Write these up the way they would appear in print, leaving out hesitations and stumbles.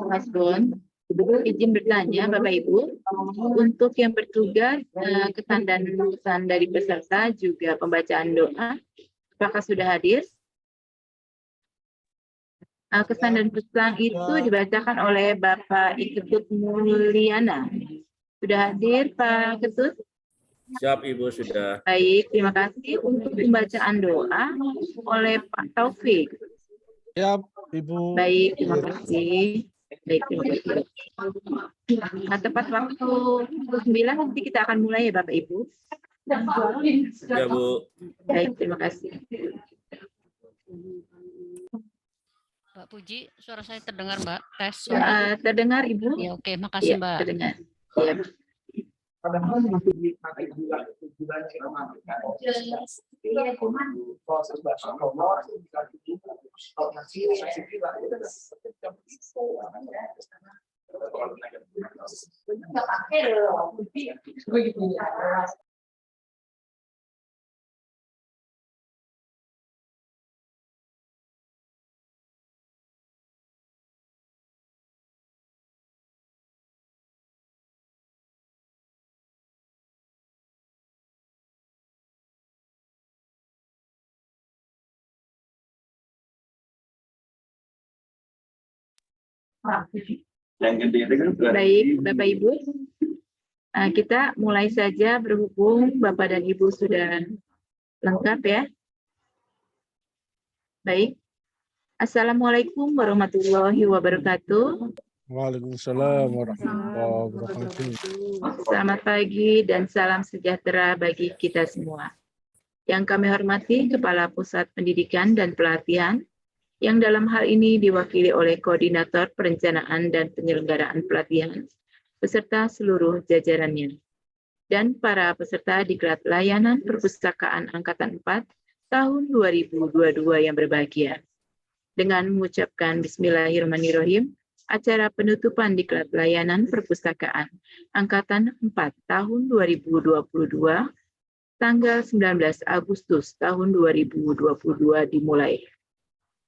Mas Bon, izin bertanya Bapak Ibu, untuk yang bertugas kesan dan pesan dari peserta juga pembacaan doa, apakah sudah hadir? Kesan dan pesan itu dibacakan oleh Bapak Iketut Mulyana. Sudah hadir Pak Ketut? Siap Ibu, sudah. Baik, terima kasih. Untuk pembacaan doa oleh Pak Taufik. Siap Ibu. Baik, terima kasih. Baik, terima kasih. Nah, tepat waktu 9 nanti kita akan mulai ya Bapak Ibu. Ya Bu. Baik, terima kasih. Mbak Puji, suara saya terdengar Mbak? Tes. Terdengar Ibu? Ya, oke, makasih Ya, Mbak. terdengar. Ya. Baik, Bapak Ibu, kita mulai saja berhubung Bapak dan Ibu sudah lengkap ya. Baik, Assalamualaikum warahmatullahi wabarakatuh. Waalaikumsalam warahmatullahi wabarakatuh. Selamat pagi dan salam sejahtera bagi kita semua. Yang kami hormati Kepala Pusat Pendidikan dan Pelatihan, yang dalam hal ini diwakili oleh Koordinator Perencanaan dan Penyelenggaraan Pelatihan, beserta seluruh jajarannya, dan para peserta Diklat Layanan Perpustakaan Angkatan 4 tahun 2022 yang berbahagia. Dengan mengucapkan Bismillahirrahmanirrahim, acara penutupan Diklat Layanan Perpustakaan Angkatan 4 tahun 2022, tanggal 19 Agustus tahun 2022 dimulai.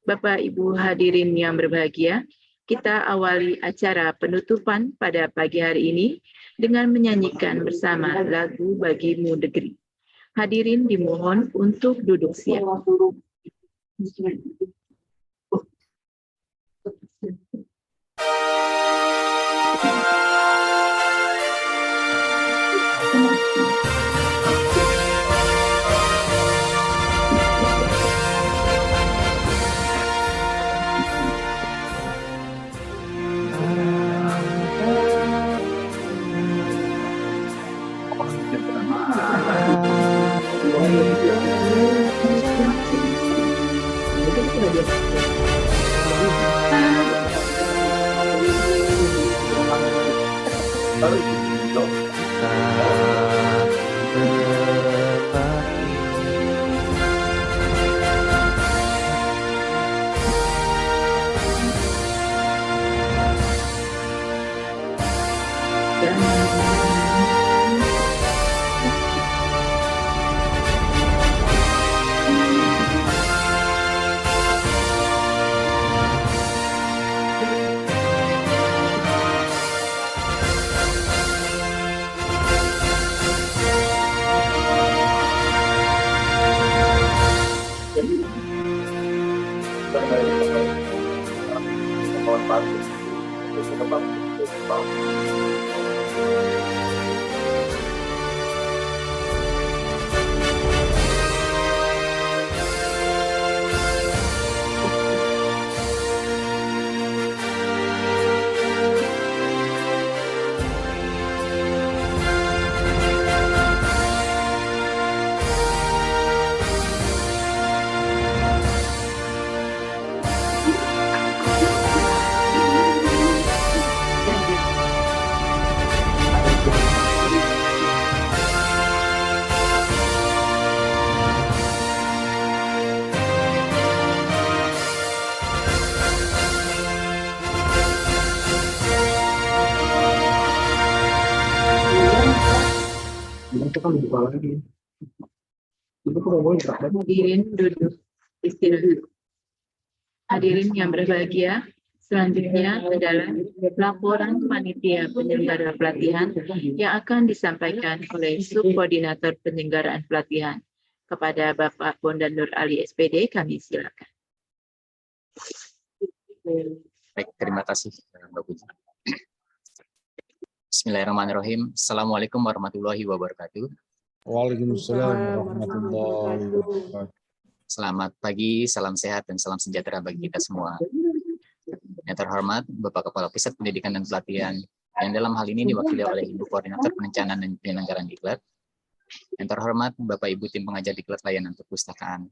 Bapak Ibu hadirin yang berbahagia, kita awali acara penutupan pada pagi hari ini dengan menyanyikan bersama lagu Bagimu Negeri. Hadirin dimohon untuk duduk siap. Hadirin duduk istirahat. Hadirin yang berbahagia, Selanjutnya adalah laporan panitia penyelenggara pelatihan yang akan disampaikan oleh Subkoordinator Penyelenggaraan Pelatihan. Kepada Bapak Bondan Nur Ali SPD, kami silakan. Baik, terima kasih Mbak Puji. Bismillahirrahmanirrahim. Assalamualaikum warahmatullahi wabarakatuh. Waalaikumsalam warahmatullahi wabarakatuh. Selamat pagi, salam sehat, dan salam sejahtera bagi kita semua. Yang terhormat Bapak Kepala Pusat Pendidikan dan Pelatihan, yang dalam hal ini diwakili oleh Ibu Koordinator Perencanaan dan Penyelenggaraan Diklat. Yang terhormat Bapak Ibu Tim Pengajar Diklat Layanan Perpustakaan.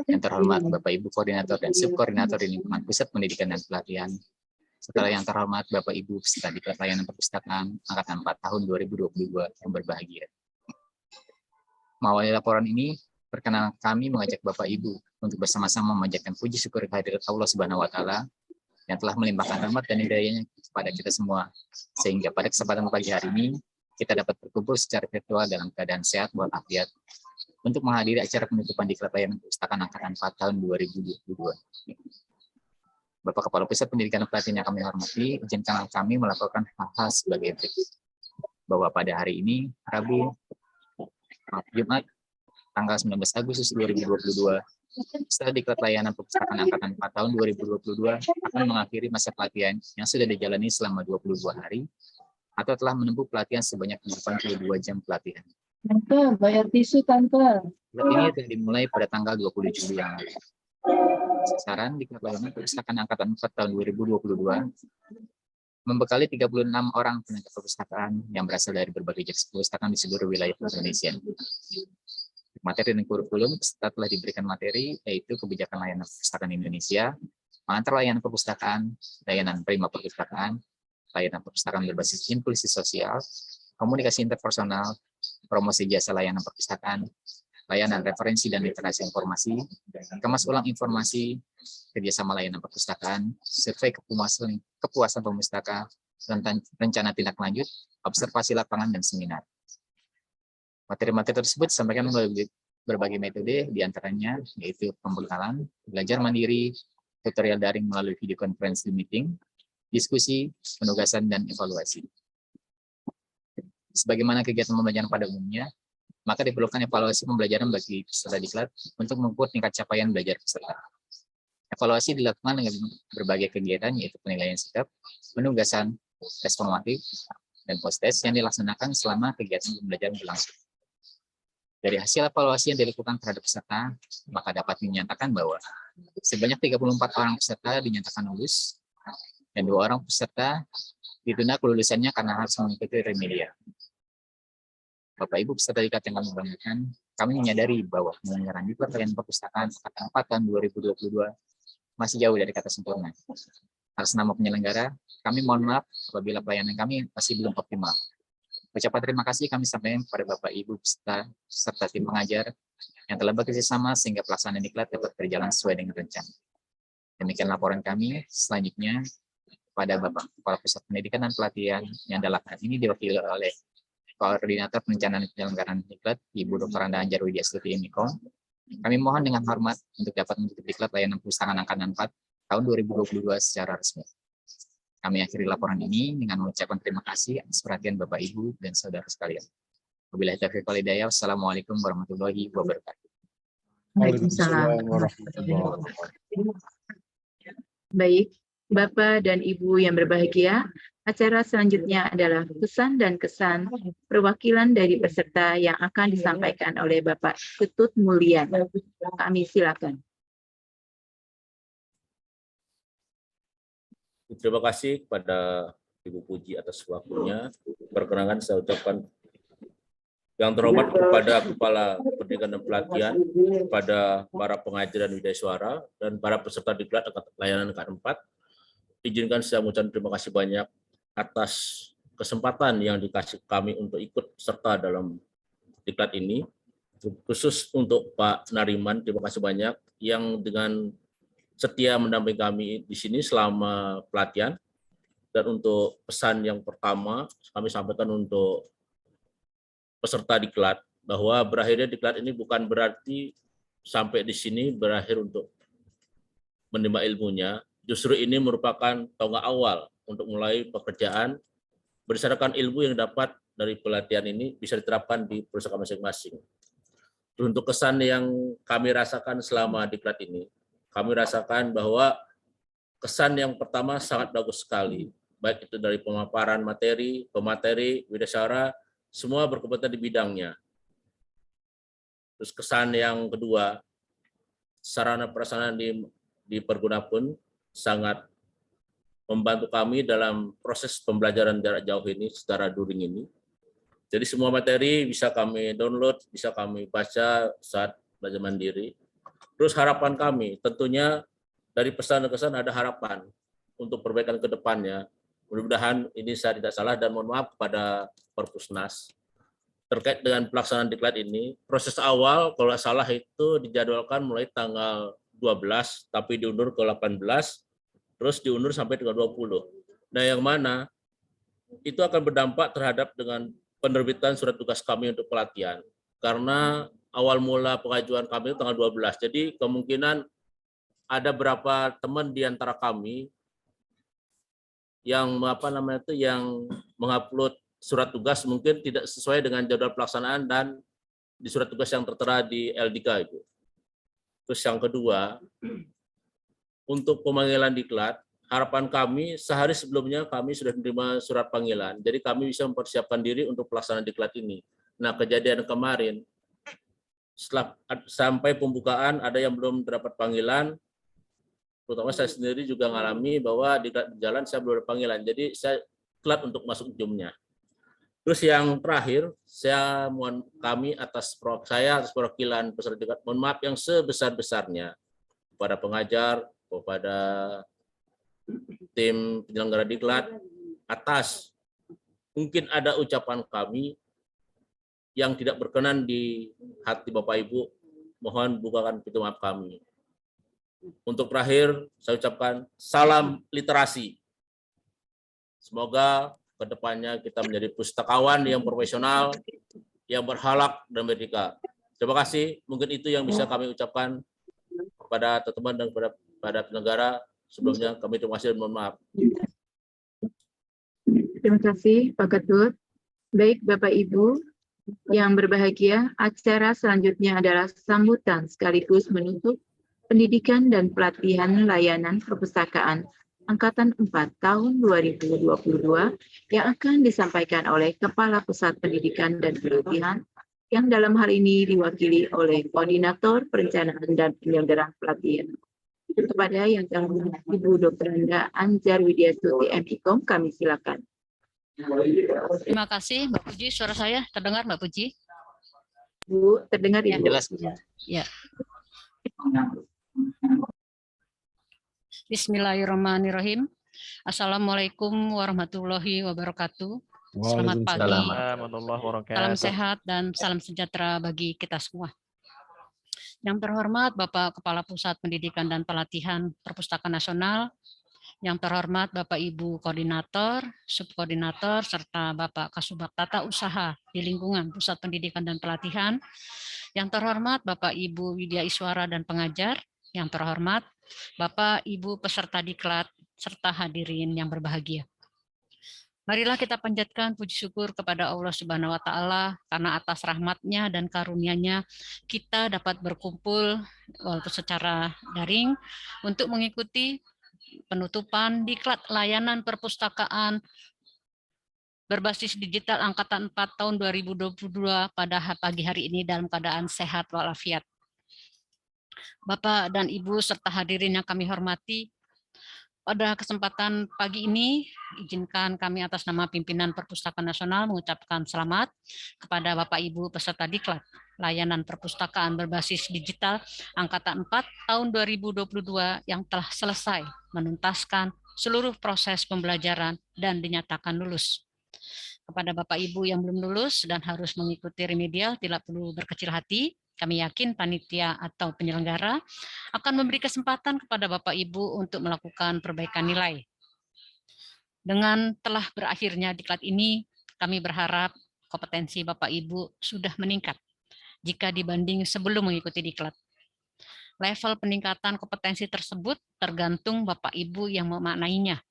Yang terhormat Bapak Ibu Koordinator dan Subkoordinator di lingkungan Pusat Pendidikan dan Pelatihan. Setelah yang terhormat Bapak Ibu peserta Diklat Layanan Perpustakaan Angkatan 4 tahun 2022 yang berbahagia. Mengawali laporan ini, perkenalan kami mengajak Bapak Ibu untuk bersama-sama memanjatkan puji syukur kehadirat Allah Subhanahu wa Ta'ala yang telah melimpahkan rahmat dan hidayahnya kepada kita semua, sehingga pada kesempatan pagi hari ini kita dapat berkumpul secara virtual dalam keadaan sehat walafiat untuk menghadiri acara penutupan Diklat Layanan Perpustakaan Angkatan 4 tahun 2022. Bapak Kepala Pusat Pendidikan dan Pelatihan yang kami hormati, izinkan kami melakukan hal-hal sebagai berikut. Bahwa pada hari ini, Jumat, tanggal 19 Agustus 2022, setelah Diklat Layanan Perpustakaan Angkatan 4 tahun 2022 akan mengakhiri masa pelatihan yang sudah dijalani selama 22 hari atau telah menempuh pelatihan sebanyak 82 jam pelatihan. Tante, bayar tisu, Tante. Diklat ini telah dimulai pada tanggal 20 Juli yang lalu. Sasaran Diklat Layanan Perpustakaan Angkatan 4 tahun 2022 membekali 36 orang tenaga perpustakaan yang berasal dari berbagai jenis perpustakaan di seluruh wilayah Indonesia. Materi dan kurikulum peserta telah diberikan materi yaitu kebijakan layanan perpustakaan Indonesia, pengantar layanan perpustakaan, layanan prima perpustakaan, layanan perpustakaan berbasis inklusi sosial, komunikasi interpersonal, promosi jasa layanan perpustakaan, layanan referensi dan literasi informasi, kemas ulang informasi, kerjasama layanan perpustakaan, survei kepuasan pemustaka, rencana tindak lanjut, observasi lapangan, dan seminar. Materi-materi tersebut disampaikan melalui berbagai metode, diantaranya yaitu pembekalan, belajar mandiri, tutorial daring melalui video conference meeting, diskusi, penugasan, dan evaluasi. Sebagaimana kegiatan pembelajaran pada umumnya, maka diperlukan evaluasi pembelajaran bagi peserta diklat untuk mengukur tingkat capaian belajar peserta. Evaluasi dilakukan dengan berbagai kegiatan yaitu penilaian sikap, penugasan, tes formatif, dan post-test yang dilaksanakan selama kegiatan pembelajaran berlangsung. Dari hasil evaluasi yang dilakukan terhadap peserta, maka dapat dinyatakan bahwa sebanyak 34 orang peserta dinyatakan lulus, dan 2 orang peserta ditunda kelulusannya karena harus mengikuti remedial. Bapak Ibu peserta diklat yang kami banggakan, kami menyadari bahwa penyelenggaraan Diklat Layanan Perpustakaan Angkatan 4 tahun 2022 masih jauh dari kata sempurna. Atas nama penyelenggara, kami mohon maaf apabila pelayanan kami masih belum optimal. Ucapan terima kasih kami sampaikan kepada Bapak Ibu peserta serta tim pengajar yang telah bekerja sama sehingga pelaksanaan diklat dapat berjalan sesuai dengan rencana. Demikian laporan kami. Selanjutnya pada Bapak Kepala Pusat Pendidikan dan Pelatihan yang dalam hal ini diwakili oleh Koordinator Perencanaan dan Penyelenggaraan Diklat, Ibu Dr. Anda Anjar Widyastuti Imikom. Kami mohon dengan hormat untuk dapat menutup Diklat Layanan Perpustakaan Angkatan 4 tahun 2022 secara resmi. Kami akhiri laporan ini dengan mengucapkan terima kasih atas perhatian Bapak, Ibu, dan saudara sekalian. Wabillahi taufiq wal hidayah. Wassalamualaikum warahmatullahi wabarakatuh. Waalaikumsalam warahmatullahi wabarakatuh. Baik, Bapak dan Ibu yang berbahagia, acara selanjutnya adalah pesan dan kesan perwakilan dari peserta yang akan disampaikan oleh Bapak Ketut Mulyan. Kami silakan. Terima kasih kepada Ibu Puji atas waktunya. Perkenalkan saya ucapkan yang terhormat kepada Kepala Pendidikan dan Pelatihan, kepada para pengajar dan widya suara, dan para peserta diklat layanan K4. Izinkan saya mengucapkan terima kasih banyak atas kesempatan yang dikasih kami untuk ikut serta dalam diklat ini. Khusus untuk Pak Nariman, terima kasih banyak yang dengan setia mendampingi kami di sini selama pelatihan. Dan untuk pesan yang pertama, kami sampaikan untuk peserta diklat, bahwa berakhirnya diklat ini bukan berarti sampai di sini berakhir untuk menerima ilmunya, Justru ini merupakan tonggak awal untuk mulai pekerjaan berdasarkan ilmu yang dapat dari pelatihan ini bisa diterapkan di perusahaan masing-masing. Untuk kesan yang kami rasakan selama diklat ini, kami rasakan bahwa kesan yang pertama sangat bagus sekali, baik itu dari pemaparan materi, pemateri, widyaswara, semua berkompeten di bidangnya. Terus kesan yang kedua, sarana prasarana di Perguna pun sangat membantu kami dalam proses pembelajaran jarak jauh ini secara daring ini. Jadi semua materi bisa kami download, bisa kami baca saat belajar mandiri. Terus harapan kami, tentunya dari pesan dan kesan ada harapan untuk perbaikan ke depannya. Mudah-mudahan ini saya tidak salah dan mohon maaf kepada Perpusnas. Terkait dengan pelaksanaan diklat ini, proses awal kalau salah itu dijadwalkan mulai tanggal 12, tapi diundur ke 18, terus diundur sampai tanggal 20. Nah yang mana itu akan berdampak terhadap dengan penerbitan surat tugas kami untuk pelatihan. Karena awal mula pengajuan kami itu tanggal 12. Jadi kemungkinan ada berapa teman di antara kami yang yang mengupload surat tugas mungkin tidak sesuai dengan jadwal pelaksanaan dan di surat tugas yang tertera di LDK itu. Terus yang kedua, untuk pemanggilan diklat, harapan kami sehari sebelumnya kami sudah menerima surat panggilan. Jadi kami bisa mempersiapkan diri untuk pelaksanaan diklat ini. Nah, kejadian kemarin setelah sampai pembukaan ada yang belum mendapat panggilan, terutama saya sendiri juga mengalami bahwa di jalan saya belum ada panggilan. Jadi saya telat untuk masuk Zoom-nya. Terus yang terakhir, saya mohon kami atas perwakilan peserta diklat, mohon maaf yang sebesar-besarnya kepada pengajar, kepada tim penyelenggara diklat atas mungkin ada ucapan kami yang tidak berkenan di hati Bapak Ibu, mohon bukakan pintu maaf kami. Untuk terakhir, saya ucapkan salam literasi. Semoga kedepannya kita menjadi pustakawan yang profesional, yang berhalak dan berdika. Terima kasih, mungkin itu yang bisa kami ucapkan kepada teman-teman dan kepada penyelenggara. Sebelumnya kami terima kasih dan mohon maaf. Terima kasih Pak Ketut. Baik Bapak Ibu yang berbahagia, acara selanjutnya adalah sambutan sekaligus menutup pendidikan dan pelatihan layanan perpustakaan Angkatan 4 tahun 2022 yang akan disampaikan oleh Kepala Pusat Pendidikan dan Pelatihan yang dalam hal ini diwakili oleh Koordinator Perencanaan dan Penyelenggaraan Pelatihan. Kepada yang terhormat Ibu Dr. Anda Anjar Widyasuti MIKOM, kami silakan. Terima kasih Mbak Puji. Suara saya terdengar Mbak Puji? Bu, terdengar Ibu? Jelas. Ya. Bismillahirrahmanirrahim. Assalamualaikum warahmatullahi wabarakatuh. Selamat pagi, salam sehat dan salam sejahtera bagi kita semua. Yang terhormat Bapak Kepala Pusat Pendidikan dan Pelatihan Perpustakaan Nasional, yang terhormat Bapak Ibu Koordinator, Subkoordinator, serta Bapak Kasubag Tata Usaha di lingkungan Pusat Pendidikan dan Pelatihan, yang terhormat Bapak Ibu Widya Iswara dan pengajar, yang terhormat Bapak Ibu peserta diklat, serta hadirin yang berbahagia. Marilah kita panjatkan puji syukur kepada Allah Subhanahu wa Ta'ala karena atas rahmat-Nya dan karunia-Nya kita dapat berkumpul walaupun secara daring untuk mengikuti penutupan diklat layanan perpustakaan berbasis digital Angkatan 4 tahun 2022 pada pagi hari ini dalam keadaan sehat walafiat. Bapak dan Ibu serta hadirin yang kami hormati, pada kesempatan pagi ini, izinkan kami atas nama pimpinan Perpustakaan Nasional mengucapkan selamat kepada Bapak Ibu peserta diklat layanan perpustakaan berbasis digital Angkatan 4 tahun 2022 yang telah selesai menuntaskan seluruh proses pembelajaran dan dinyatakan lulus. Kepada Bapak Ibu yang belum lulus dan harus mengikuti remedial, tidak perlu berkecil hati. Kami yakin panitia atau penyelenggara akan memberi kesempatan kepada Bapak Ibu untuk melakukan perbaikan nilai. Dengan telah berakhirnya diklat ini, kami berharap kompetensi Bapak Ibu sudah meningkat jika dibanding sebelum mengikuti diklat. Level peningkatan kompetensi tersebut tergantung Bapak Ibu yang memaknainya.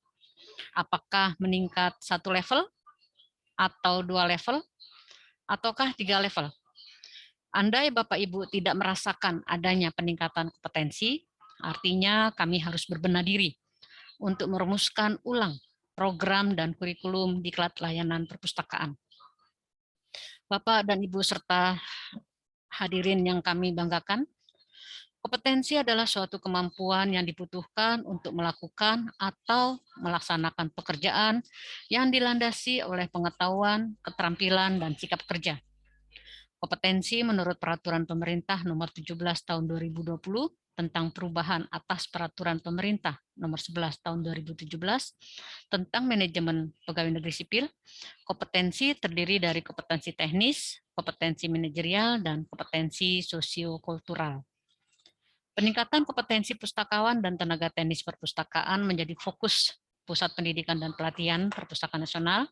Apakah meningkat 1 level, atau 2 level, ataukah 3 level. Andai Bapak Ibu tidak merasakan adanya peningkatan kompetensi, artinya kami harus berbenah diri untuk merumuskan ulang program dan kurikulum diklat layanan perpustakaan. Bapak dan Ibu serta hadirin yang kami banggakan, kompetensi adalah suatu kemampuan yang dibutuhkan untuk melakukan atau melaksanakan pekerjaan yang dilandasi oleh pengetahuan, keterampilan, dan sikap kerja. Kompetensi menurut Peraturan Pemerintah Nomor 17 Tahun 2020 tentang perubahan atas Peraturan Pemerintah Nomor 11 Tahun 2017 tentang manajemen pegawai negeri sipil, kompetensi terdiri dari kompetensi teknis, kompetensi manajerial, dan kompetensi sosiokultural. Peningkatan kompetensi pustakawan dan tenaga teknis perpustakaan menjadi fokus Pusat Pendidikan dan Pelatihan Perpustakaan Nasional.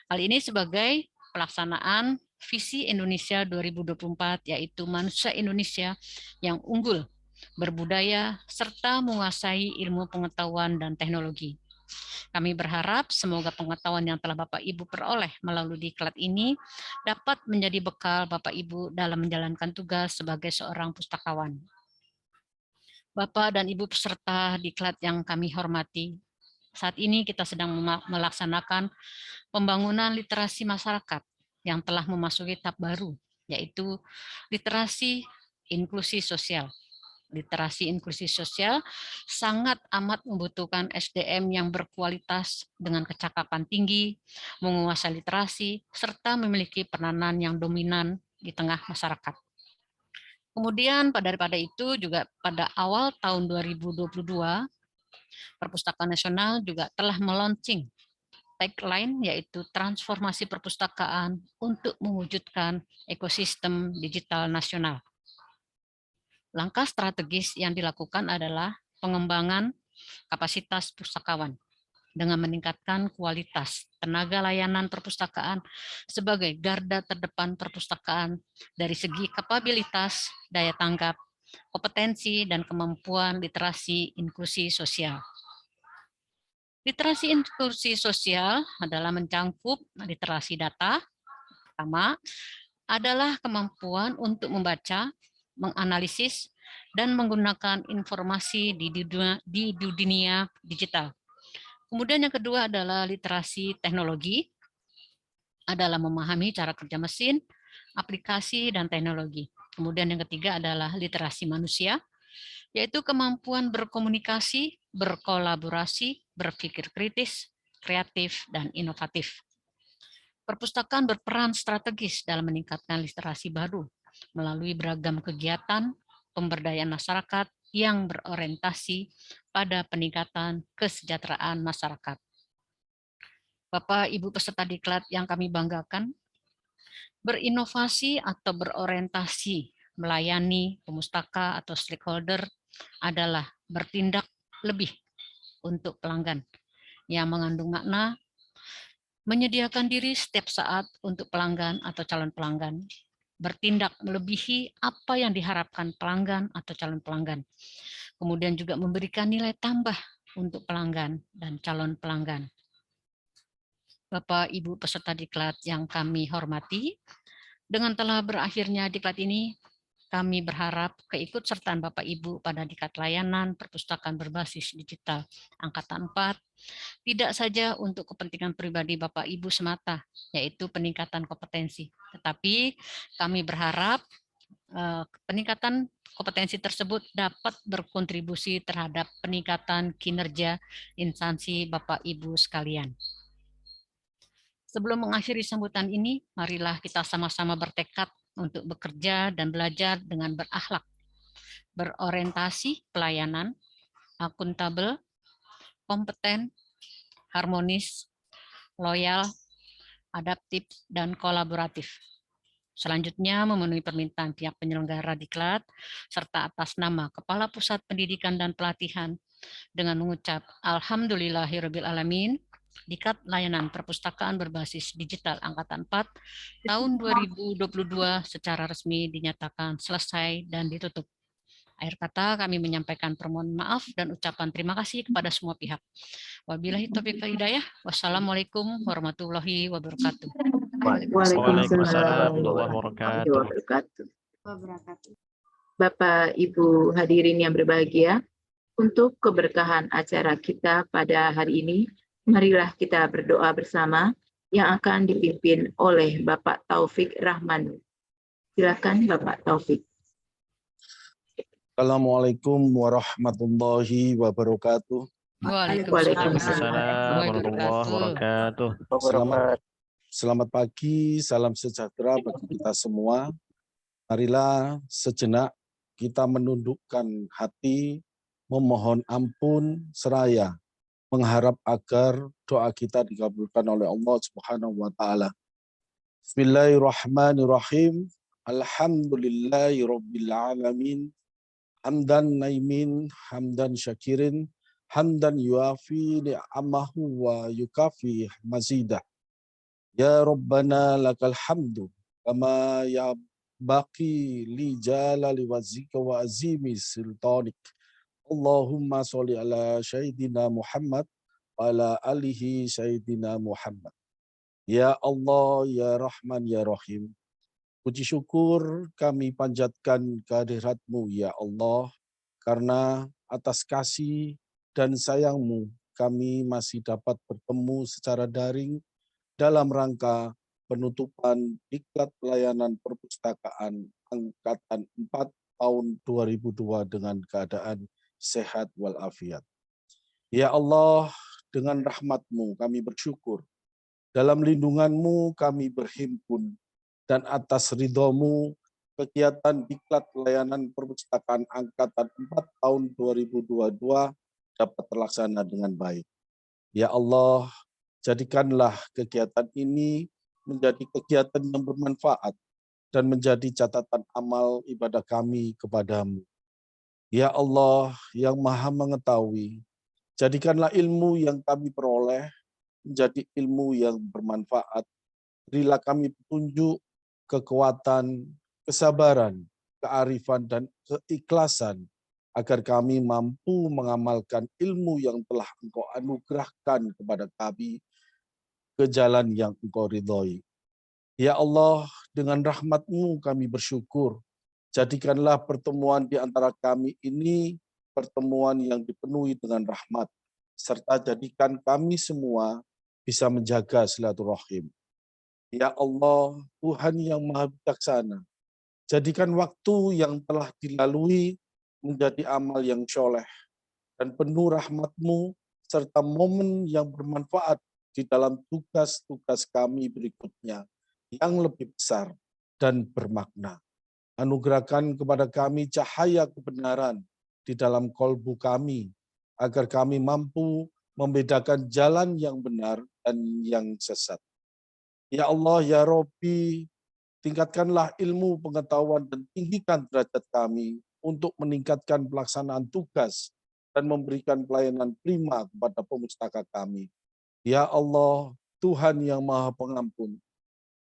Hal ini sebagai pelaksanaan Visi Indonesia 2024, yaitu manusia Indonesia yang unggul, berbudaya, serta menguasai ilmu pengetahuan dan teknologi. Kami berharap semoga pengetahuan yang telah Bapak Ibu peroleh melalui diklat ini dapat menjadi bekal Bapak Ibu dalam menjalankan tugas sebagai seorang pustakawan. Bapak dan Ibu peserta diklat yang kami hormati, saat ini kita sedang melaksanakan pembangunan literasi masyarakat yang telah memasuki tahap baru, yaitu literasi inklusi sosial. Literasi inklusi sosial sangat amat membutuhkan SDM yang berkualitas dengan kecakapan tinggi, menguasai literasi, serta memiliki peranan yang dominan di tengah masyarakat. Kemudian daripada itu juga pada awal tahun 2022, Perpustakaan Nasional juga telah meluncing tagline, yaitu transformasi perpustakaan untuk mewujudkan ekosistem digital nasional. Langkah strategis yang dilakukan adalah pengembangan kapasitas pustakawan dengan meningkatkan kualitas tenaga layanan perpustakaan sebagai garda terdepan perpustakaan dari segi kapabilitas, daya tanggap, kompetensi, dan kemampuan literasi inklusi sosial. Literasi inklusi sosial adalah mencangkup literasi data. Pertama adalah kemampuan untuk membaca, menganalisis, dan menggunakan informasi di dunia digital. Kemudian yang kedua adalah literasi teknologi, adalah memahami cara kerja mesin, aplikasi, dan teknologi. Kemudian yang ketiga adalah literasi manusia, yaitu kemampuan berkomunikasi, berkolaborasi, berpikir kritis, kreatif, dan inovatif. Perpustakaan berperan strategis dalam meningkatkan literasi baru melalui beragam kegiatan pemberdayaan masyarakat yang berorientasi pada peningkatan kesejahteraan masyarakat. Bapak, Ibu peserta diklat yang kami banggakan, berinovasi atau berorientasi melayani pemustaka atau stakeholder adalah bertindak lebih untuk pelanggan yang mengandung makna menyediakan diri setiap saat untuk pelanggan atau calon pelanggan, bertindak melebihi apa yang diharapkan pelanggan atau calon pelanggan, kemudian juga memberikan nilai tambah untuk pelanggan dan calon pelanggan. Bapak, Ibu peserta diklat yang kami hormati, dengan telah berakhirnya diklat ini, kami berharap keikutsertaan Bapak Ibu pada diklat layanan perpustakaan berbasis digital Angkatan 4 tidak saja untuk kepentingan pribadi Bapak Ibu semata, yaitu peningkatan kompetensi, tetapi kami berharap peningkatan kompetensi tersebut dapat berkontribusi terhadap peningkatan kinerja instansi Bapak Ibu sekalian. Sebelum mengakhiri sambutan ini, marilah kita sama-sama bertekad untuk bekerja dan belajar dengan berakhlak, berorientasi pelayanan, akuntabel, kompeten, harmonis, loyal, adaptif, dan kolaboratif. Selanjutnya memenuhi permintaan pihak penyelenggara diklat, serta atas nama Kepala Pusat Pendidikan dan Pelatihan, dengan mengucap Alhamdulillahirrabbilalamin, diklat layanan perpustakaan berbasis digital Angkatan 4 tahun 2022 secara resmi dinyatakan selesai dan ditutup. Akhir kata kami menyampaikan permohonan maaf dan ucapan terima kasih kepada semua pihak. Wabillahi taufiq wal hidayah. Wassalamualaikum warahmatullahi wabarakatuh. Waalaikumsalam warahmatullahi wabarakatuh. Bapak Ibu hadirin yang berbahagia, untuk keberkahan acara kita pada hari ini, marilah kita berdoa bersama yang akan dipimpin oleh Bapak Taufik Rahman. Silakan Bapak Taufik. Assalamualaikum warahmatullahi wabarakatuh. Waalaikumsalam warahmatullahi wabarakatuh. Selamat pagi, salam sejahtera bagi kita semua. Marilah sejenak kita menundukkan hati, memohon ampun seraya mengharap agar doa kita dikabulkan oleh Allah Subhanahu wa taala. Bismillahirrahmanirrahim. Alhamdulillahirabbil alamin. Hamdan naimin, hamdan syakirin, hamdan yuafi ni'amahu wa yukafi mazidah. Ya Rabbana lakal hamdu, kama ya baqi li jalali wazika wa azimi sultanik. Allahumma sholli ala Sayyidina Muhammad wa ala alihi Sayyidina Muhammad. Ya Allah, ya Rahman, ya Rahim. Puji syukur kami panjatkan kehadirat-Mu ya Allah, karena atas kasih dan sayang-Mu kami masih dapat bertemu secara daring dalam rangka penutupan diklat pelayanan perpustakaan Angkatan 4 tahun 2002 dengan keadaan sehat walafiat. Ya Allah, dengan rahmat-Mu kami bersyukur, dalam lindungan-Mu kami berhimpun, dan atas ridho-Mu kegiatan diklat pelayanan perpustakaan Angkatan 4 tahun 2022 dapat terlaksana dengan baik. Ya Allah, jadikanlah kegiatan ini menjadi kegiatan yang bermanfaat dan menjadi catatan amal ibadah kami kepadamu. Ya Allah yang Maha Mengetahui, jadikanlah ilmu yang kami peroleh menjadi ilmu yang bermanfaat. Berilah kami petunjuk, kekuatan, kesabaran, kearifan, dan keikhlasan agar kami mampu mengamalkan ilmu yang telah Engkau anugerahkan kepada kami ke jalan yang Engkau ridhoi. Ya Allah, dengan rahmat-Mu kami bersyukur. Jadikanlah pertemuan di antara kami ini pertemuan yang dipenuhi dengan rahmat, serta jadikan kami semua bisa menjaga silaturahim. Ya Allah, Tuhan yang Maha Bijaksana, jadikan waktu yang telah dilalui menjadi amal yang soleh dan penuh rahmat-Mu, serta momen yang bermanfaat di dalam tugas-tugas kami berikutnya yang lebih besar dan bermakna. Anugerahkan kepada kami cahaya kebenaran di dalam kolbu kami, agar kami mampu membedakan jalan yang benar dan yang sesat. Ya Allah, ya Rabbi, tingkatkanlah ilmu pengetahuan dan tinggikan derajat kami untuk meningkatkan pelaksanaan tugas dan memberikan pelayanan prima kepada pemustaka kami. Ya Allah, Tuhan yang Maha Pengampun,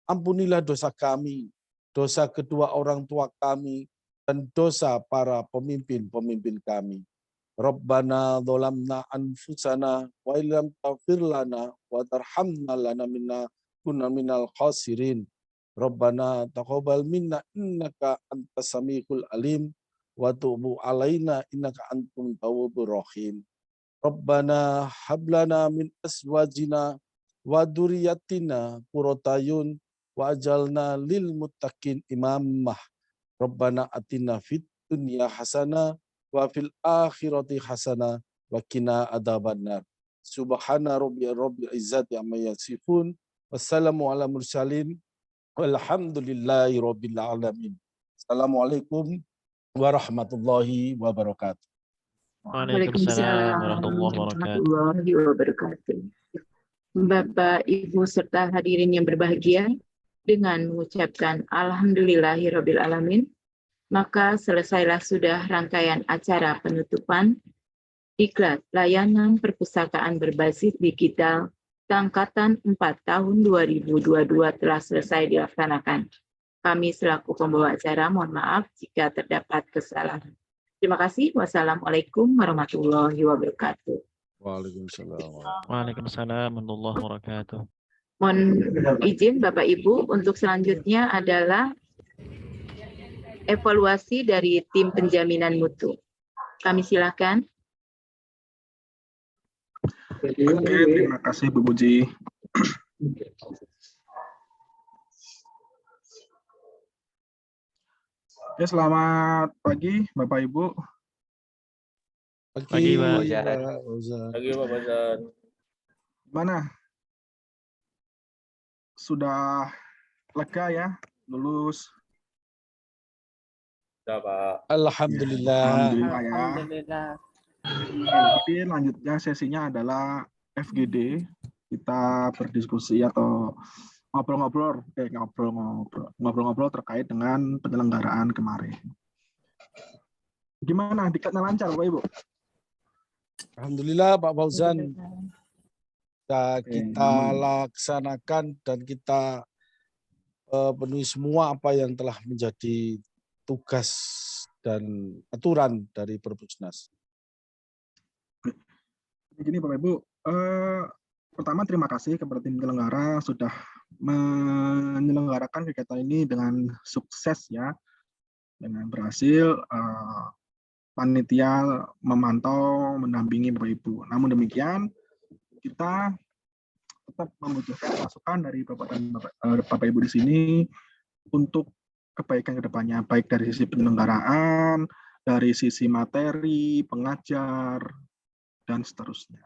ampunilah dosa kami, dosa kedua orang tua kami, dan dosa para pemimpin-pemimpin kami. Rabbana dzolamna anfusana wa illam taghfir lana wa tarhamna lanakunanna minal khasirin. Rabbana taqabbal minna innaka antas samiul alim wa tub alaina innaka antum tawwabur rahim. Rabbana hablana min azwajina wa dzurriyyatina qurrata a'yun wa ajalna lil muttaqin imamah. Rabbana atina fid dunya hasanah wa fil akhirati hasanah wa qina adzabannar. Subhana rabbil izzati amma yasifun. Wassalamu ala mursalin. Walhamdulillahi rabbil alamin. Assalamualaikum warahmatullahi wabarakatuh. Waalaikumsalam warahmatullahi wabarakatuh. Bapak, Ibu, serta hadirin yang berbahagia, dengan mengucapkan Alhamdulillahirabbil alamin, maka selesailah sudah rangkaian acara penutupan diklat layanan perpustakaan berbasis digital Angkatan 4 tahun 2022 telah selesai dilaksanakan. Kami selaku pembawa acara mohon maaf jika terdapat kesalahan. Terima kasih. Wassalamualaikum warahmatullahi wabarakatuh. Waalaikumsalam. Waalaikumsalam warahmatullahi wabarakatuh. Mohon izin Bapak Ibu, untuk selanjutnya adalah evaluasi dari tim penjaminan mutu. Kami silakan. Oke, terima kasih Bu Puji. Oke, selamat pagi Bapak Ibu. Pagi, Pak. Lagi Pak Fauzan. Gimana? Sudah lega ya lulus? Sudah Pak. Alhamdulillah. Alhamdulillah ya. Jadi lanjutnya sesinya adalah FGD. Kita berdiskusi atau ngobrol-ngobrol terkait dengan penyelenggaraan kemarin. Gimana? Diklatnya lancar Bapak Ibu? Alhamdulillah Pak Fauzan. Kita laksanakan dan kita penuhi semua apa yang telah menjadi tugas dan aturan dari Perbusnas. Begini Bapak Ibu, pertama terima kasih kepada tim penyelenggara sudah menyelenggarakan kegiatan ini dengan sukses ya, dengan berhasil panitia memantau, mendampingi Bapak Ibu. Namun demikian, kita tetap membutuhkan masukan dari Bapak Ibu di sini untuk kebaikan ke depannya, baik dari sisi penyelenggaraan, dari sisi materi, pengajar, dan seterusnya.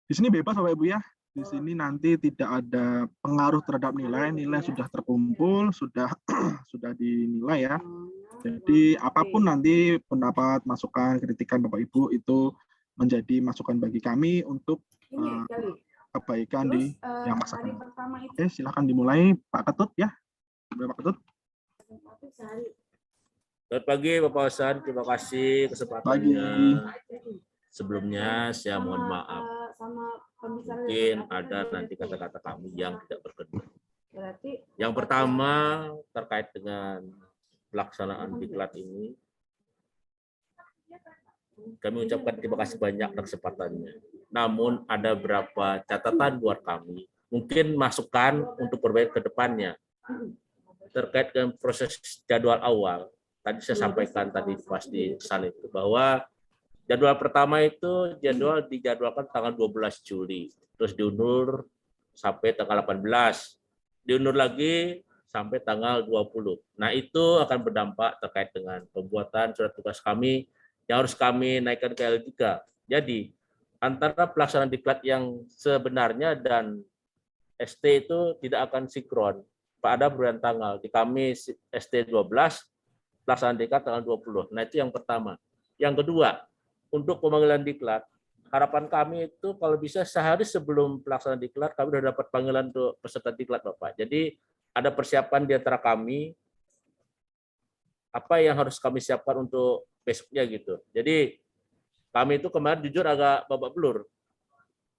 Di sini bebas Bapak Ibu ya. Di sini nanti tidak ada pengaruh terhadap nilai sudah terkumpul, sudah dinilai ya. Jadi apapun nanti pendapat, masukan, kritikan Bapak Ibu itu menjadi masukan bagi kami untuk kebaikan di yang masa akan. Oke, silakan dimulai Pak Ketut ya. Pak Ketut. Selamat pagi Bapak Hasan, terima kasih kesempatannya. Sebelumnya saya mohon maaf. Mungkin ada nanti kata-kata kami yang tidak berkenan. Yang pertama terkait dengan pelaksanaan diklat ini, kami ucapkan terima kasih banyak atas kesempatannya. Namun ada beberapa catatan buat kami, mungkin masukan untuk perbaikan ke depannya. Terkait dengan proses jadwal awal, tadi saya sampaikan tadi pas di sana itu bahwa jadwal pertama itu dijadwalkan tanggal 12 Juli, terus diundur sampai tanggal 18, diundur lagi sampai tanggal 20. Nah itu akan berdampak terkait dengan pembuatan surat tugas kami yang harus kami naikkan ke L3. Jadi antara pelaksanaan diklat yang sebenarnya dan ST itu tidak akan sinkron. Pak ada perbedaan tanggal. Di kami ST 12, pelaksanaan diklat tanggal 20. Nah itu yang pertama. Yang kedua, untuk pemanggilan diklat, harapan kami itu kalau bisa sehari sebelum pelaksanaan diklat, kami sudah dapat panggilan untuk peserta diklat Bapak. Jadi ada persiapan di antara kami, apa yang harus kami siapkan untuk besoknya gitu. Jadi kami itu kemarin jujur agak babak belur,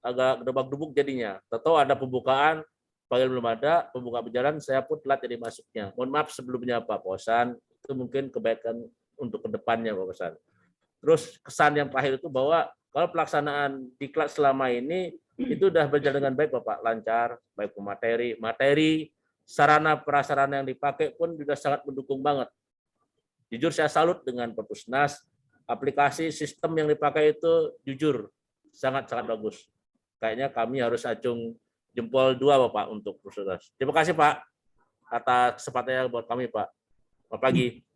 agak gedebak-gedebuk jadinya. Tahu ada pembukaan, panggil belum ada, pembukaan berjalan, saya pun telat jadi masuknya. Mohon maaf sebelumnya Pak Posan, itu mungkin kebaikan untuk kedepannya Pak Posan. Terus kesan yang terakhir itu bahwa kalau pelaksanaan diklat selama ini itu sudah berjalan dengan baik Bapak, lancar, baik materi, sarana prasarana yang dipakai pun sudah sangat mendukung banget. Jujur saya salut dengan Perbusnas, aplikasi sistem yang dipakai itu jujur sangat-sangat bagus. Kayaknya kami harus acung jempol 2 Bapak untuk Perbusnas. Terima kasih Pak atas kesempatannya buat kami Pak. Selamat pagi.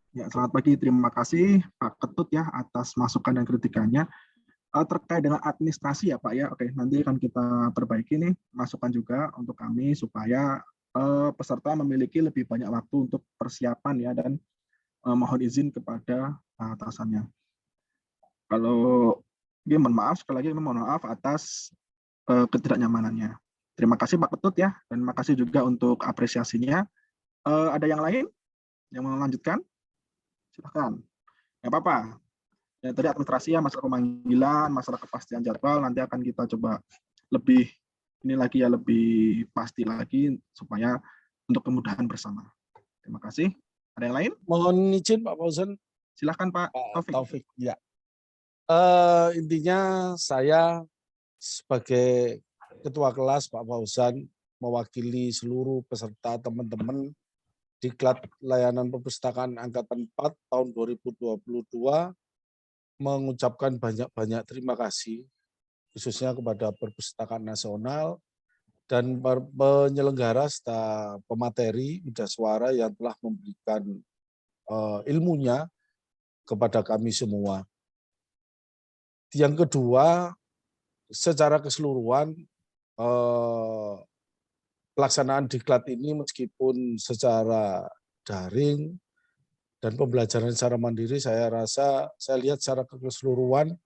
Ya, selamat pagi. Terima kasih Pak Ketut ya atas masukan dan kritikannya. Terkait dengan administrasi ya Pak ya. Oke, nanti akan kita perbaiki nih masukan juga untuk kami supaya peserta memiliki lebih banyak waktu untuk persiapan ya dan mohon izin kepada atasannya. Kalau mohon maaf sekali lagi mohon maaf atas ketidaknyamanannya. Terima kasih Pak Ketut ya dan makasih juga untuk apresiasinya. Ada yang lain yang mau melanjutkan? Silakan. Nggak apa-apa. Ya, tadi administrasi ya, masalah pemanggilan, masalah kepastian jadwal, nanti akan kita coba lebih pasti lagi supaya untuk kemudahan bersama. Terima kasih. Ada yang lain? Mohon izin Pak Fauzan. Silahkan Pak Taufik. Ya. Intinya saya sebagai Ketua kelas Pak Fauzan mewakili seluruh peserta teman-teman Diklat Layanan Perpustakaan Angkatan 4 tahun 2022 mengucapkan banyak-banyak terima kasih khususnya kepada Perpustakaan Nasional dan penyelenggara serta pemateri Media Suara yang telah memberikan ilmunya kepada kami semua. Yang kedua, secara keseluruhan pelaksanaan diklat ini meskipun secara daring dan pembelajaran secara mandiri, saya lihat secara keseluruhan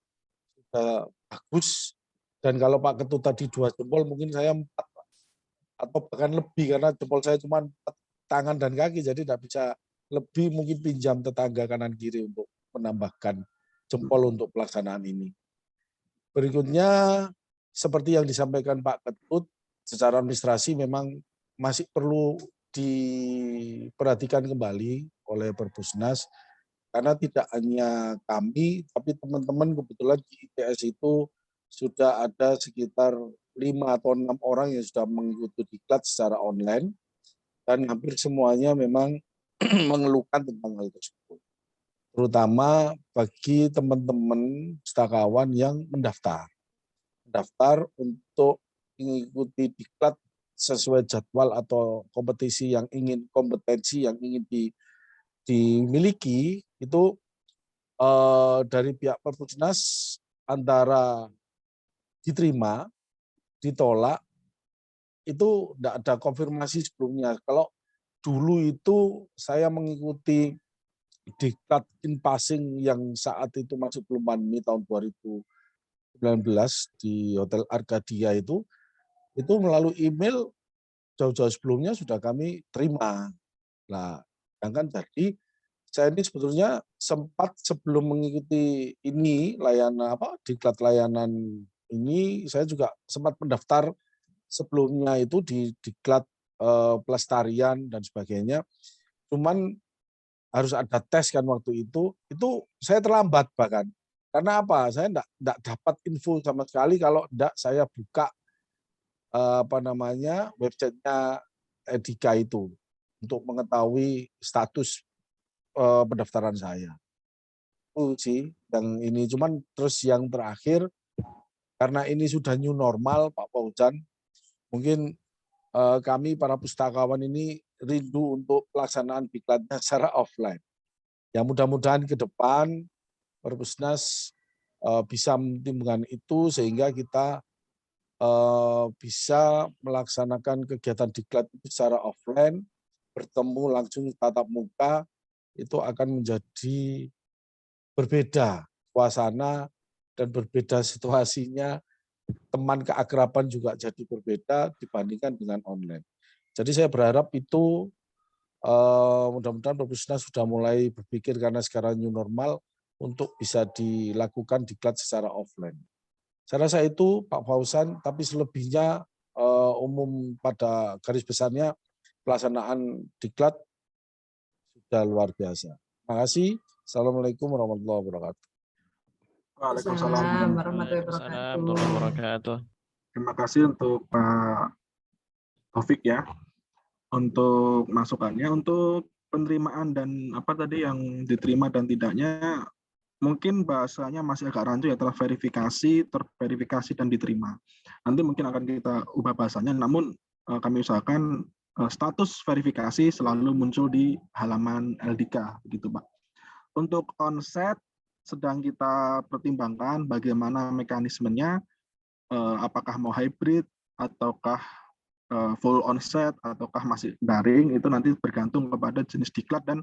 sudah bagus. Dan kalau Pak Ketut tadi 2 jempol, mungkin saya 4 atau bahkan lebih karena jempol saya cuma 4 tangan dan kaki, jadi tidak bisa lebih, mungkin pinjam tetangga kanan kiri untuk menambahkan jempol untuk pelaksanaan ini. Berikutnya, seperti yang disampaikan Pak Ketut, secara administrasi memang masih perlu diperhatikan kembali oleh Perpusnas, karena tidak hanya kami, tapi teman-teman kebetulan di ITS itu sudah ada sekitar 5 atau 6 orang yang sudah mengikuti diklat secara online, dan hampir semuanya memang mengeluhkan tentang hal tersebut. Terutama bagi teman-teman pustakawan yang mendaftar untuk mengikuti diklat sesuai jadwal atau kompetensi yang ingin dimiliki itu dari pihak Perpusnas antara diterima, ditolak, itu tidak ada konfirmasi sebelumnya. Kalau dulu itu saya mengikuti diklat in passing yang saat itu masih belum pandemi tahun 2019 di Hotel Arcadia itu melalui email jauh-jauh sebelumnya sudah kami terima. Nah, sedangkan jadi saya ini sebetulnya sempat sebelum mengikuti ini diklat layanan ini, saya juga sempat mendaftar sebelumnya itu di diklat pelestarian dan sebagainya. Cuman harus ada tes kan waktu itu saya terlambat bahkan. Karena apa? Saya enggak dapat info sama sekali kalau enggak saya buka websitenya Edika itu untuk mengetahui status pendaftaran saya. Itu sih yang ini. Cuman terus yang terakhir, karena ini sudah new normal Pak Fauzan, mungkin kami para pustakawan ini rindu untuk pelaksanaan diklatnya secara offline. Ya mudah-mudahan ke depan Perpusnas bisa mempertimbangkan itu sehingga kita bisa melaksanakan kegiatan diklat itu secara offline, bertemu langsung tatap muka, itu akan menjadi berbeda suasana dan berbeda situasinya, teman keakraban juga jadi berbeda dibandingkan dengan online. Jadi saya berharap itu mudah-mudahan Perpusnas sudah mulai berpikir karena sekarang new normal untuk bisa dilakukan diklat secara offline. Saya rasa itu Pak Fauzan, tapi selebihnya umum pada garis besarnya pelaksanaan diklat sudah luar biasa. Terima kasih. Assalamualaikum warahmatullahi wabarakatuh. Waalaikumsalam warahmatullahi wabarakatuh. Terima kasih untuk Pak Taufik ya, untuk masukannya. Untuk penerimaan dan apa tadi yang diterima dan tidaknya, mungkin bahasanya masih agak rancu ya, terverifikasi dan diterima. Nanti mungkin akan kita ubah bahasanya, namun kami usahakan status verifikasi selalu muncul di halaman LDK, begitu Pak. Untuk onset sedang kita pertimbangkan bagaimana mekanismenya, apakah mau hybrid ataukah full onset ataukah masih daring, itu nanti bergantung kepada jenis diklat dan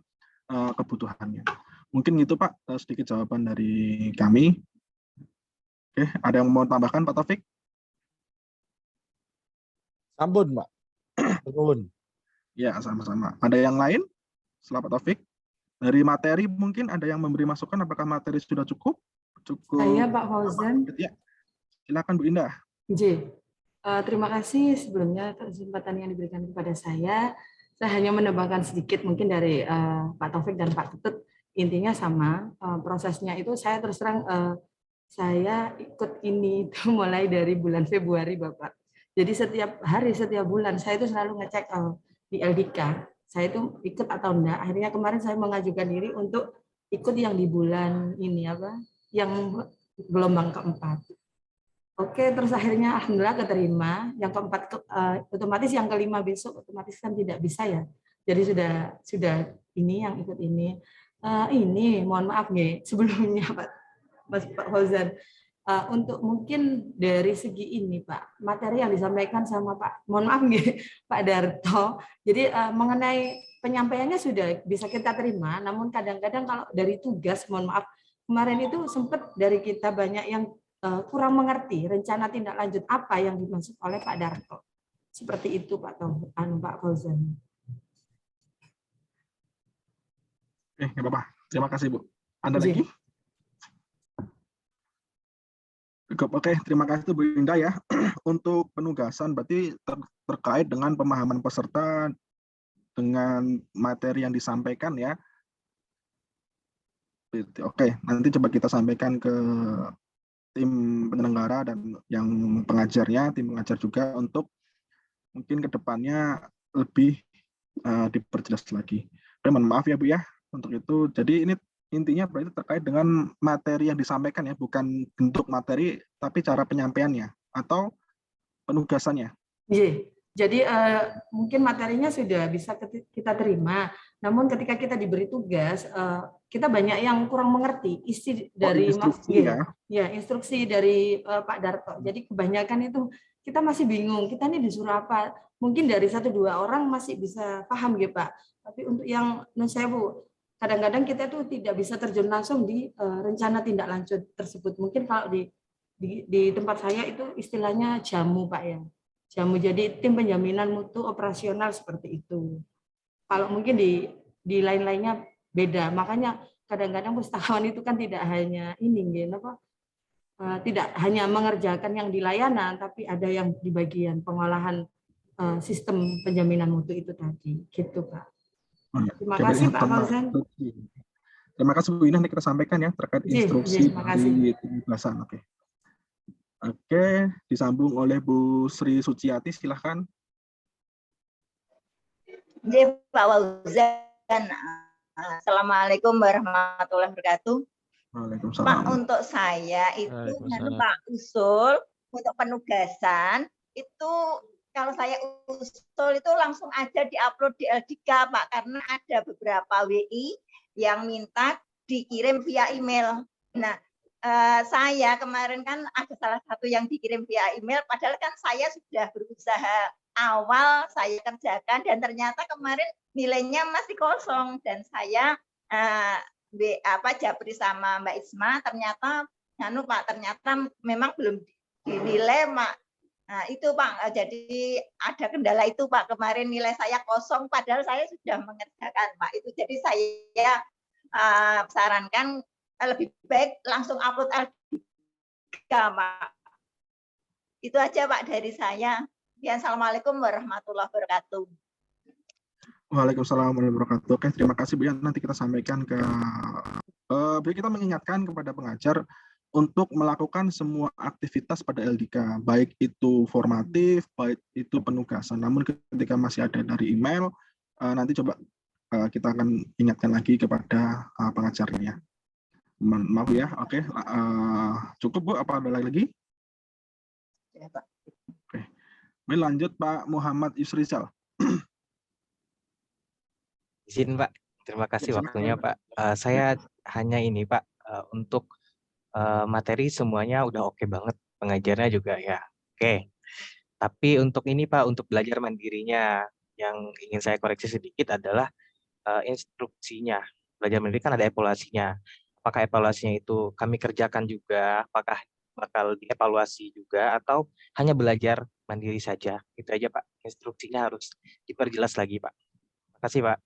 kebutuhannya. Mungkin gitu Pak, sedikit jawaban dari kami. Oke, ada yang mau tambahkan Pak Taufik? Sambun Pak. Turun. Ya, sama-sama. Ada yang lain? Setelah Pak Taufik. Dari materi mungkin ada yang memberi masukan, apakah materi sudah cukup? Saya Pak Fauzan. Ya, silakan Bu Indah. Terima kasih sebelumnya atas kesempatan yang diberikan kepada saya. Saya hanya menambahkan sedikit mungkin dari Pak Taufik dan Pak Ketut, intinya sama, prosesnya itu saya terus terang saya ikut ini itu mulai dari bulan Februari Bapak. Jadi setiap hari, setiap bulan saya itu selalu ngecek di LDK, saya itu ikut atau enggak. Akhirnya kemarin saya mengajukan diri untuk ikut yang di bulan ini yang gelombang keempat. Oke, terus akhirnya alhamdulillah keterima. Yang keempat otomatis yang kelima besok otomatis kan tidak bisa ya. Jadi sudah ini yang ikut ini. Ini mohon maaf nih sebelumnya Pak Fauzan. Untuk mungkin dari segi ini Pak, materi yang disampaikan sama Pak, mohon maaf nih Pak Darto. Jadi mengenai penyampaiannya sudah bisa kita terima, namun kadang-kadang kalau dari tugas, mohon maaf, kemarin itu sempat dari kita banyak yang kurang mengerti rencana tindak lanjut apa yang dimaksud oleh Pak Darto. Seperti itu Pak Fauzan. Nggak apa-apa. Terima kasih Bu. Anda lagi? Oke, terima kasih Bu Indah ya. Untuk penugasan berarti terkait dengan pemahaman peserta dengan materi yang disampaikan ya. Oke, nanti coba kita sampaikan ke tim penyelenggara dan yang pengajarnya, tim pengajar juga untuk mungkin ke depannya lebih diperjelas lagi. Mohon maaf ya Bu ya untuk itu. Jadi ini intinya berarti terkait dengan materi yang disampaikan ya, bukan bentuk materi tapi cara penyampaiannya atau penugasannya. Iya. Jadi mungkin materinya sudah bisa kita terima, namun ketika kita diberi tugas, kita banyak yang kurang mengerti isi dari instruksi instruksi dari Pak Darto. Jadi kebanyakan itu kita masih bingung, kita ini disuruh apa? Mungkin dari 1-2 orang masih bisa paham gitu Pak. Tapi untuk yang Bu, kadang-kadang kita tuh tidak bisa terjun langsung di rencana tindak lanjut tersebut. Mungkin kalau di tempat saya itu istilahnya jamu Pak ya. Jamu, jadi tim penjaminan mutu operasional seperti itu. Kalau mungkin di lain-lainnya beda, makanya kadang-kadang pustakawan itu kan tidak hanya tidak hanya mengerjakan yang di layanan, tapi ada yang di bagian pengolahan sistem penjaminan mutu itu tadi, gitu Pak. Terima kasih Pak Fauzan. Terima kasih Bu Indah, nanti kita sampaikan ya terkait instruksi di penugasan. Oke, disambung oleh Bu Sri Suciati, silahkan. Pak Fauzan, Assalamualaikum warahmatullahi wabarakatuh. Waalaikumsalam. Pak, untuk saya itu Pak usul untuk penugasan itu kalau saya usul itu langsung aja diupload di LDK Pak, karena ada beberapa WI yang minta dikirim via email. Nah, saya kemarin kan ada salah satu yang dikirim via email, padahal kan saya sudah berusaha awal saya kerjakan dan ternyata kemarin nilainya masih kosong dan saya japri sama Mbak Isma ternyata ternyata memang belum dinilai Pak. Nah, itu Pak, jadi ada kendala itu Pak, kemarin nilai saya kosong padahal saya sudah mengerjakan Pak. Itu jadi saya sarankan lebih baik langsung upload LDK, Pak. Itu aja Pak dari saya. Ya, Assalamualaikum warahmatullahi wabarakatuh. Waalaikumsalam warahmatullahi wabarakatuh. Oke, terima kasih Bu ya. Nanti kita sampaikan ke kita mengingatkan kepada pengajar untuk melakukan semua aktivitas pada LDK, baik itu formatif, baik itu penugasan. Namun ketika masih ada dari email, nanti coba kita akan ingatkan lagi kepada pengajarnya. Maaf ya, oke. Cukup Bu, apa ada lagi? Ya, Pak. Oke. Lanjut Pak Muhammad Yusrizal. Izin Pak, terima kasih waktunya Pak. Saya hanya ini Pak, untuk materi semuanya udah oke banget, pengajarnya juga ya oke. Tapi untuk ini Pak, untuk belajar mandirinya yang ingin saya koreksi sedikit adalah instruksinya. Belajar mandiri kan ada evaluasinya. Apakah evaluasinya itu kami kerjakan juga, apakah bakal dievaluasi juga, atau hanya belajar mandiri saja? Itu aja Pak, instruksinya harus diperjelas lagi Pak. Terima kasih Pak.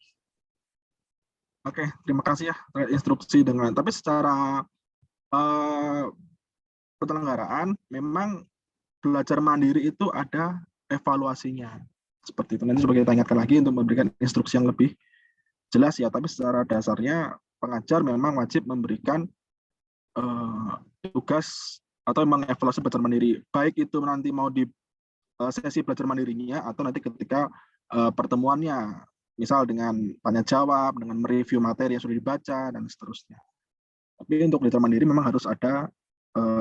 Oke, terima kasih ya instruksi dengan. Tapi secara penyelenggaraan memang belajar mandiri itu ada evaluasinya. Seperti itu. Nanti coba kita ingatkan lagi untuk memberikan instruksi yang lebih jelas ya. Tapi secara dasarnya pengajar memang wajib memberikan tugas atau mengevaluasi belajar mandiri. Baik itu nanti mau di sesi belajar mandirinya atau nanti ketika pertemuannya, misal dengan tanya jawab, dengan mereview materi yang sudah dibaca dan seterusnya. Tapi untuk belajar mandiri memang harus ada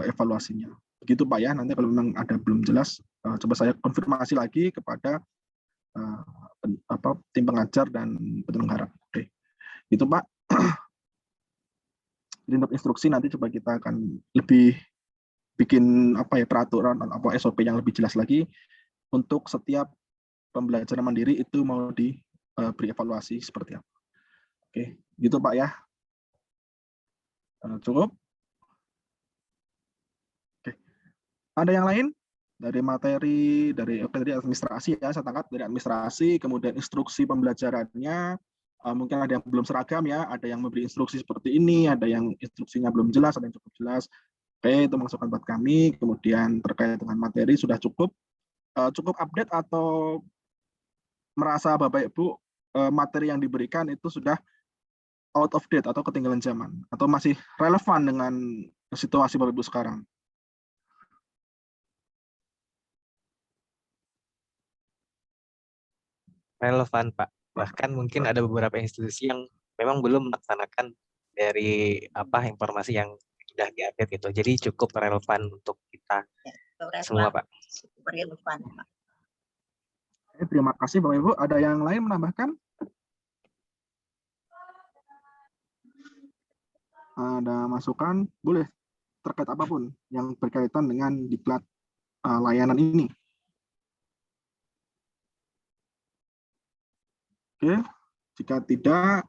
evaluasinya. Begitu Pak ya. Nanti kalau memang ada belum jelas, coba saya konfirmasi lagi kepada tim pengajar dan penyelenggara. Oke, itu Pak. Jadi untuk instruksi nanti coba kita akan lebih bikin peraturan atau SOP yang lebih jelas lagi untuk setiap pembelajaran mandiri itu mau diberi evaluasi seperti apa. Oke, gitu Pak ya. Cukup. Oke. Ada yang lain dari materi dari administrasi ya, saya tangkap dari administrasi, kemudian instruksi pembelajarannya. Mungkin ada yang belum seragam ya, ada yang memberi instruksi seperti ini, ada yang instruksinya belum jelas, ada yang cukup jelas. Oke, itu masukan buat kami. Kemudian terkait dengan materi sudah cukup update atau merasa Bapak Ibu materi yang diberikan itu sudah out of date atau ketinggalan zaman, atau masih relevan dengan situasi Bapak Ibu sekarang? Relevan Pak. Bahkan mungkin ada beberapa institusi yang memang belum melaksanakan dari informasi yang sudah diupdate gitu. Jadi cukup relevan untuk kita semua Pak. Relevan, Pak. Terima kasih Bapak Ibu. Ada yang lain menambahkan? Ada masukan? Boleh terkait apapun yang berkaitan dengan diklat layanan ini. Oke, jika tidak,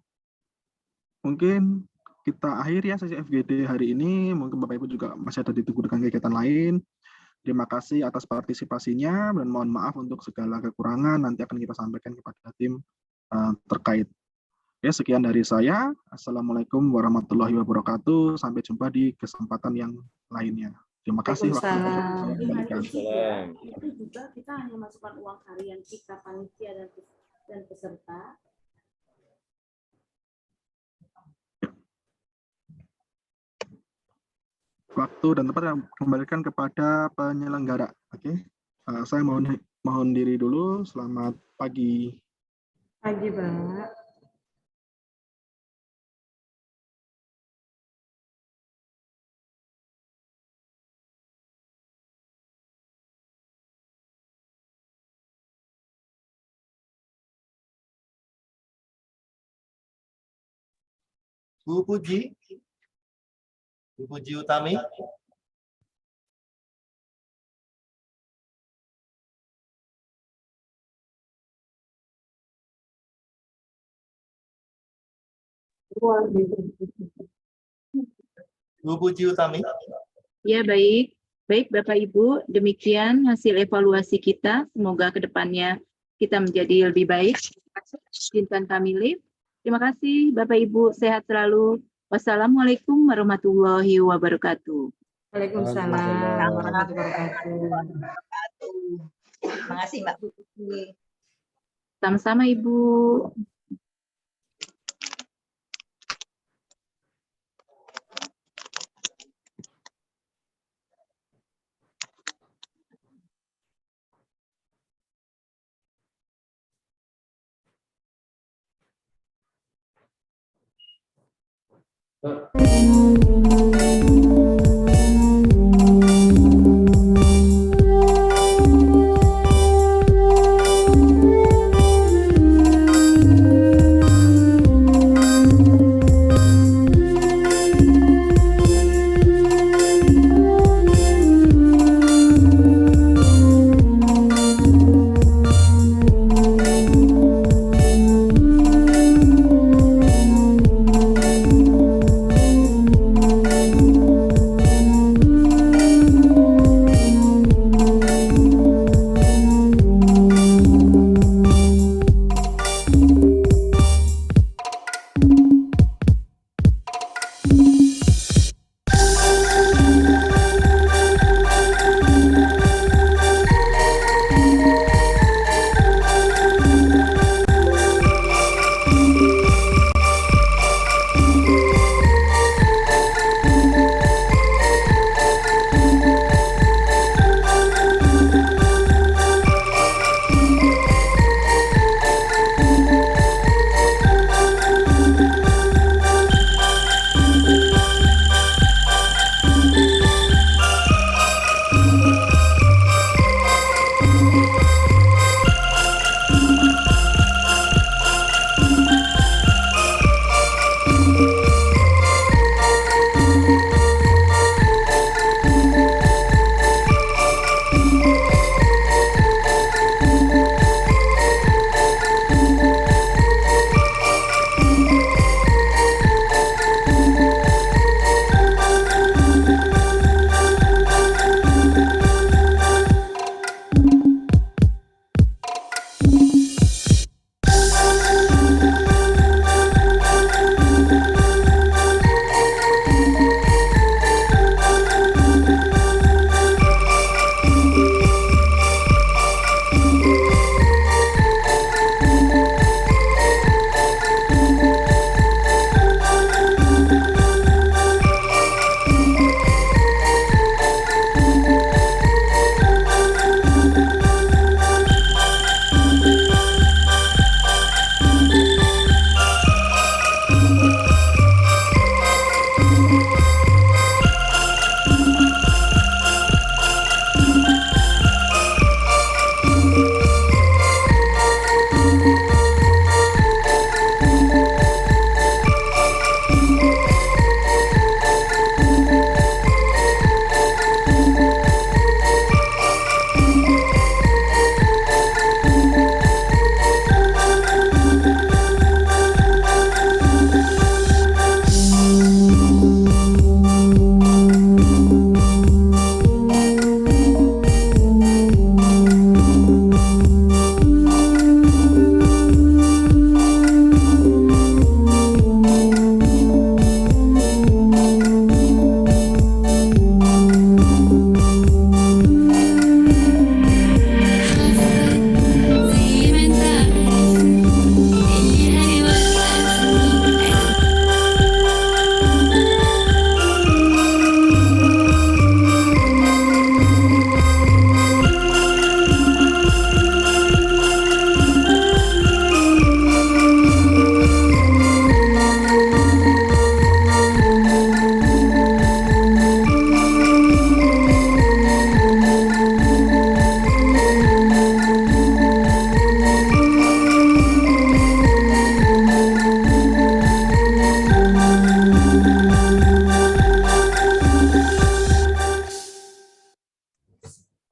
mungkin kita akhiri ya sesi FGD hari ini. Mungkin Bapak Ibu juga masih ada ditunggu dengan kegiatan lain. Terima kasih atas partisipasinya dan mohon maaf untuk segala kekurangan. Nanti akan kita sampaikan kepada tim terkait. Oke, sekian dari saya. Assalamualaikum warahmatullahi wabarakatuh. Sampai jumpa di kesempatan yang lainnya. Terima kasih. Itu juga kita hanya masukkan uang harian kita, panitia dan peserta. Waktu dan tempat yang kembalikan kepada penyelenggara. Oke, saya mohon diri dulu. Selamat pagi. Pagi, Pak. Bu Puji Utami. Bu Puji Utami. Ya, baik. Baik, Bapak Ibu, demikian hasil evaluasi kita. Semoga ke depannya kita menjadi lebih baik. Intan Kamilif. Terima kasih, Bapak Ibu. Sehat selalu. Wassalamualaikum warahmatullahi wabarakatuh. Waalaikumsalam warahmatullahi wabarakatuh. Terima kasih Mbak Putri. Sama-sama, Ibu.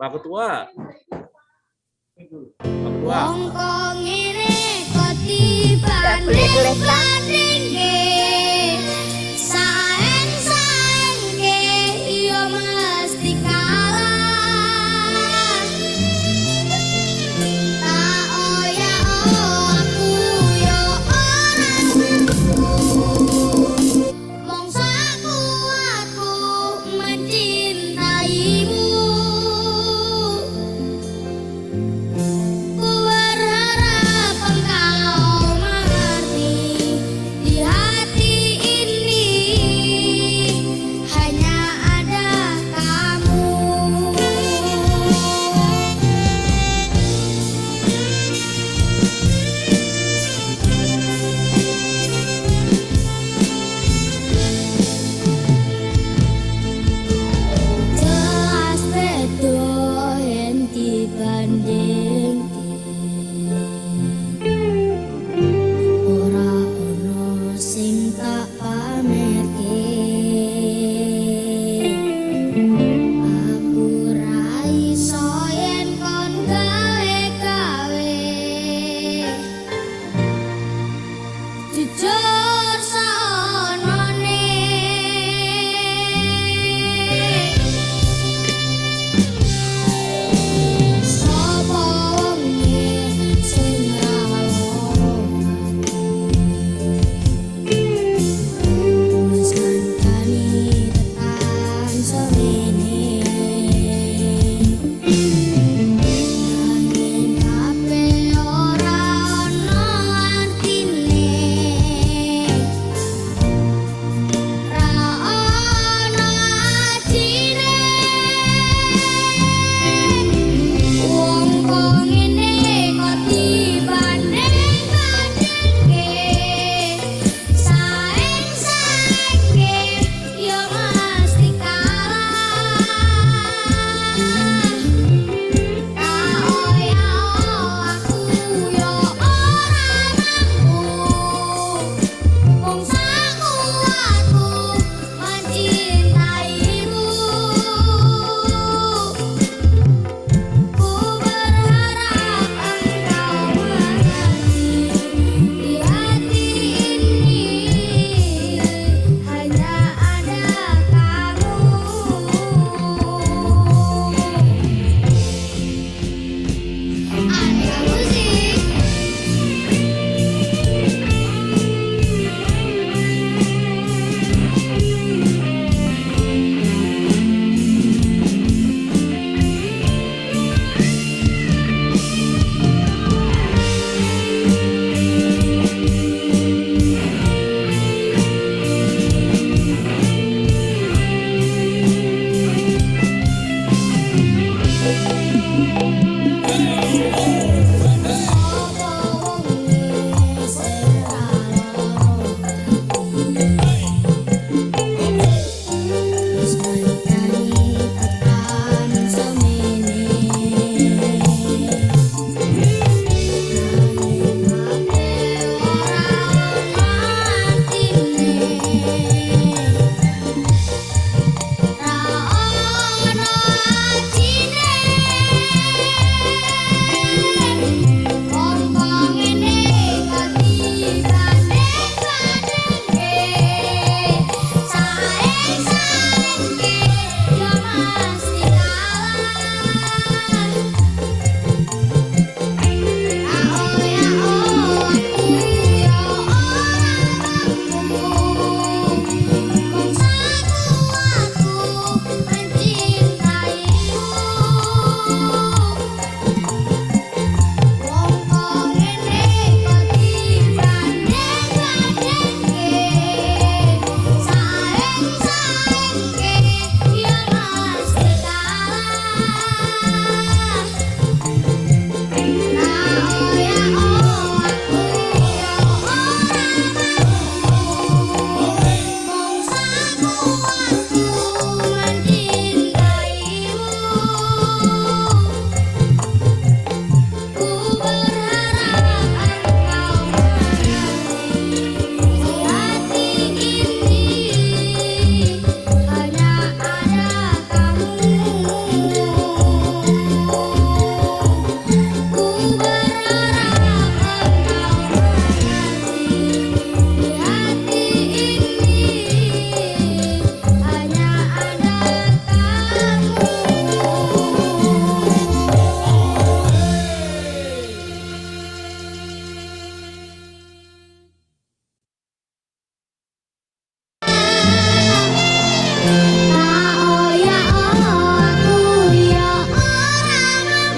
Pak Ketua. Pak Ketua. Boleh,